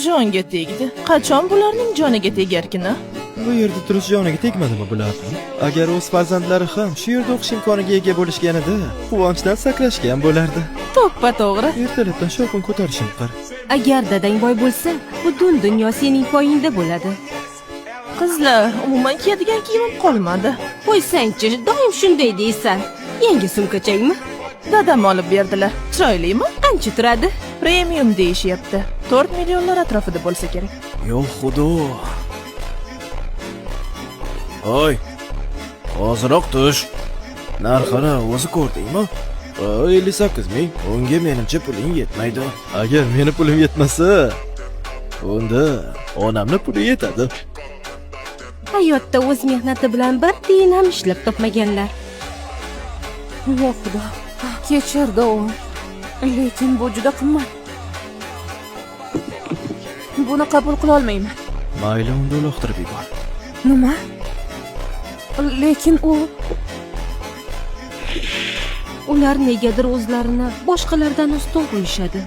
Jonga tegdi. Qachon bularning joniga tegarkin-a? Bu yerda turish joniga tegmadimi bularning? Agar o'z farzandlari ham shu yerda o'qish imkoniga ega bo'lishganida, quvonchdan sakrashgan bo'lardi. To'ppa-to'g'ri. Ertalabdan shovqin ko'tarishim qar. Agar dadang boy bo'lsa, butun dunyo sening poyingda bo'ladi. Qizlar, umuman kiyadigan kiyimim qolmadi. Qo'ysang-chi, doim shunday deysan. Yangi sumkachangmi? Dadam olib berdilar. Chiroylimi? Qancha turadi? Premium deyishyapti. 4 millionlar atrofida bo'lsa kerak. Yo'q xudo. Hoy. Hoziroq tush. Narxini o'zi ko'rdingmi? 58 ming. Unga menimcha puling yetmaydi. Agar meni pulim yetmasa, unda onamni puli yetadi. Hayotda o'z mehnati bilan bir tiyin ham ishlab topmaganlar. Yo xudo, kechir do'g'im. Lekin bu juda qimmat. Buni qabul qila olmayman. Mayli, unda uloqtirib yubor. Nima? Lekin Ular negadir o'zlarini boshqalardan ustun qo'yishadi.